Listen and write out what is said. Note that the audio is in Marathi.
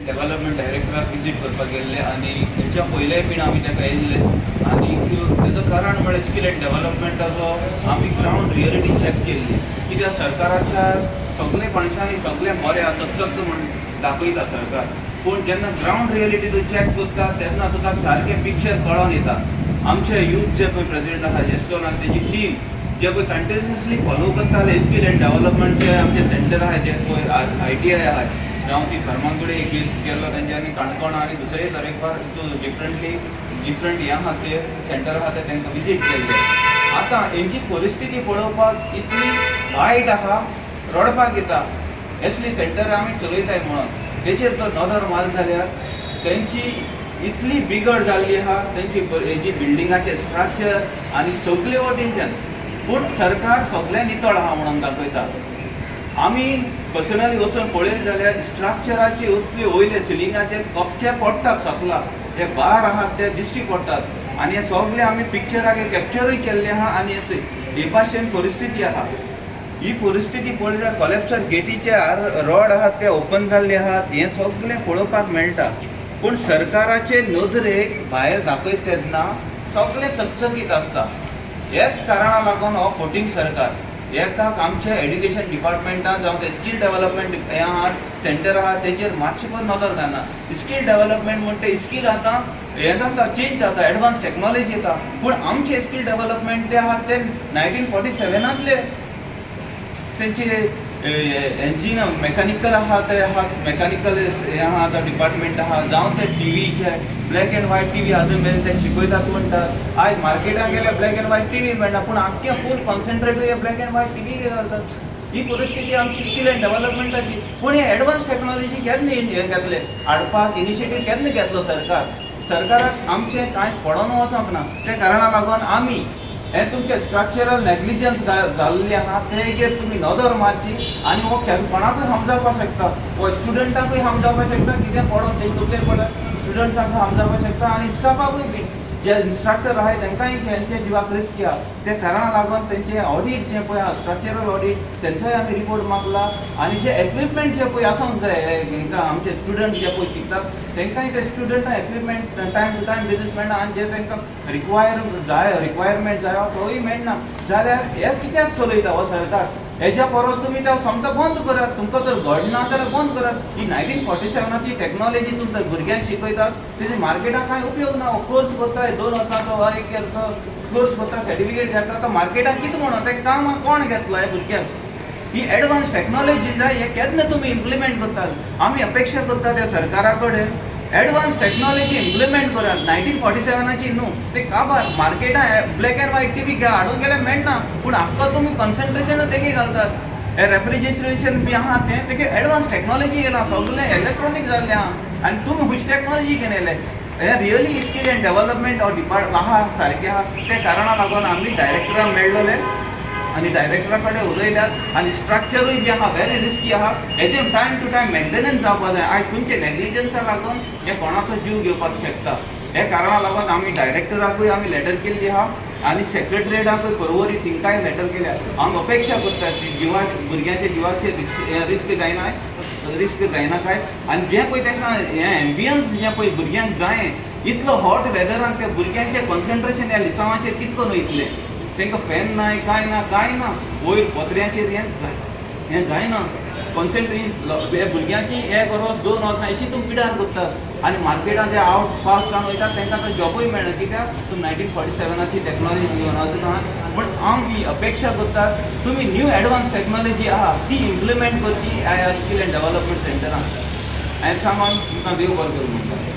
डेव्हलपमेंट डायरेक्टराक विजीट करपाक गेल्ले आनी हेच्या पयलेय बीन आमी ताका येयल्ले आनी तेजो कारण म्हळ्यार स्कील एंड डेव्हलपमेंटाचो आमी ग्रावंड रियलिटी चॅक केल्ली कित्याक सरकाराच्या सगळे कणसांनी सगळें बरें चकचक म्हण दाखयता सरकार पूण जेन्ना ग्रावंड रियलिटी तूं चॅक करता तेन्ना तुका सारकें पिक्चर कळोन येता आमचे यूथ जे पळय प्रेसिडेंट आसा जेस्टोन आनी तेजी टीम जे पळय कंटिन्युअसली फॉलो करताले स्कील एंड डेव्हलपमेंटचे आमचे सेंटर आहा जे पळय ITI आहा जावं ती फर्मांकडे एक केस केल्लो तेंच्यांनी काणकोण आनी दुसरे तरेकवार डिफरंट हे आहा ते सेंटर आहा ते तांकां विजीट केल्ले आतां हेंची परिस्थिती पळोवपाक इतली वायट आहा रडपाक येता असली सेंटर आमी चलयताय म्हणून तेचेर जर नदर मार जाल्यार तेंची इतली बिगड जाल्ली आहा तेंची हेजी बिल्डिंगाचे स्ट्रक्चर आनी सगळे वटेनच्यान पूण सरकार सगळें नितळ आहा म्हणून दाखयता आमी पर्सनली वचून पळयलें जाल्यार स्ट्रक्चराचे उतले वयले सिलिंगाचे कपचे पडटात सकला जे बार आहात ते दिश्टी पडटात आनी हे सगळे आमी पिक्चराक कॅप्चरूय केल्ले आहा आनी हे भाशेन परिस्थिती आहा ही परिस्थिती पळयल्यार कॉलेप्सर गेटीचे रॉड आहात ते ओपन जाल्ले आहात हे सगळें पळोवपाक मेळटा पूण सरकाराचे नदरेक भायर दाखयत तेन्ना सगळें चकचकीत आसता हेच कारणां लागून हो फोटींग सरकार एकाक आमच्या एड्युकेशन डिपार्टमेंटान जावं ते स्कील डेव्हलपमेंट हे आहा सेंटर आहा तेचेर मातशें पण नदर घालना स्कील डेव्हलपमेंट म्हणटा स्कील आतां हे जाता चेंज जाता एडवान्स टॅक्नॉलॉजी येता पूण आमचे स्कील डेव्हलपमेंट ते आहात ते 1947तले तेंचे इंजीन मेकॅनिकल आहा ते आहा मेकॅनिकल हे आहा आतां डिपार्टमेंट आहा जावं ते टीव्हीचे ब्लॅक एंड व्हायट टीव्ही अजून मेरेन ते शिकयतात म्हणटात आयज मार्केटाक गेल्यार ब्लॅक एंड व्हायट टीव्ही मेळना पूण आख्खे फूल कॉन्सन्ट्रेटूय हे ब्लॅक एंड व्हायट टीव्ही घालतात ही परिस्थिती आमची स्कील एंड डेव्हलपमेंटाची पूण हे एडवान्स टॅक्नॉलॉजी केन्ना हे घेतले हाडपाक इनिशिएटीव केन्ना घेतलो सरकाराक आमचें कांयच पडोन वचोंक ना त्या कारणाक लागून आमी हे तुमचे स्ट्रक्चरल नेग्लिजन्स जाल्ले आहा तेजेर तुमी नदर मारची आनी हो कोणाकूय समजावपाक शकता हो स्टुडंटाकूय समजावपाक शकता कितें पडोन ते तुमचे पडत स्टुडंट्सांक समजावपाक शकता आनी स्टाफाकूय बी जे इन्स्ट्रक्टर आहाय तांकांय हेंचे जिवाक रिस्क आहा त्या कारणाक लागून तेंचे ऑडीट जे पळय आहा स्ट्रक्चरल ऑडीट तेंचोय आमी रिपोर्ट मागला आनी जे इक्विपमेंट जे पळय आसूंक जाय हांकां आमचे स्टुडंट जे पळय शिकतात तांकांय ते स्टुडंटां इक्विपमेंट टायम टू टायम बेजीस मेळना आनी जे तांकां रिक्वायरमेंट जाय तोय मेळना जाल्यार हे कित्याक चलयता हो सरकार हेच्या परस तुमी ते समजा बंद करात तुमकां जर घड ना जाल्यार बंद करात ही 1947ची टॅक्नॉलॉजी तुमकां भुरग्यांक शिकयतात तेजी मार्केटाक कांय उपयोग ना हो कोर्स करता 2 वर्सांचो वा 1 वर्साचो कोर्स करता सर्टिफिकेट घेता तो मार्केटाक कितें म्हणून तें काम कोण घेतलो हे भुरग्यांक ही एडवान्स टॅक्नॉलॉजी जाय हे केन्ना तुमी इम्प्लिमेंट करतात आमी अपेक्षा करता त्या सरकारा कडेन एडवान्स टॅक्नॉलॉजी इम्प्लिमेंट करात 1947ची न्हू ते काबार मार्केटान ब्लॅक एंड व्हायट टीव्ही हाडून गेल्यार मेळना पूण आख्खो तुमी कॉन्सन्ट्रेशन तेगे घालतात हे रेफ्रिजरेशन बी आहा तें तेगे एडवान्स टॅक्नॉलॉजी येयला सगळें इलेक्ट्रॉनीक जाल्लें आहा आनी तुमी हुंच टॅक्नॉलॉजी घेवन येयले हे really skill end development of department आहा सारकें आहा त्या कारणाक लागून आमी डायरेक्टराक मेळ्ळले आनी डायरेक्टरा कडेन उलयल्यात आनी स्ट्रक्चरूय बी आहा व्हेरी रिस्की आहा हेजे टायम टू टायम मेंटेनन्स जावपाक जाय आयज तुमचे नेग्लिजन्सा लागून हे कोणाचो जीव घेवपाक शकता हे कारणाक लागून आमी डायरेक्टराकूय आमी लेटर केल्ली आहा आनी सेक्रेटरिएटाकूय परवरी तिंकाय लेटर केल्या हांव अपेक्षा करता की भुरग्यांचे जिवाचे रिस्क जायना काय आनी जे पळय तांकां हे एम्बियन्स जे पळय भुरग्यांक जाय इतलो हॉट वेदराक त्या भुरग्यांचें कॉन्सन्ट्रेशन ह्या लिसांवाचेर कितको वयतलें तांकां फॅन नाय कांय ना वयर पत्र्याचेर हें जायना कॉन्सन्ट्रेशन हे भुरग्यांची 1 वर्स 2 वर्सां अशी तुमी पिडार करतात आनी मार्केटान जे आवट पास जावन वयतात तांकां तो जॉबूय मेळना कित्याक तुमी 1947ची टॅक्नॉलॉजी घेवन अजून आहा पूण आमी अपेक्षा करतात तुमी न्यू एडवान्स टॅक्नॉलॉजी आहा ती इम्प्लिमेंट करची स्कील एंड डेव्हलपमेंट सेंटरान हांवें सांगून तुमकां देव बरें करूं म्हणटा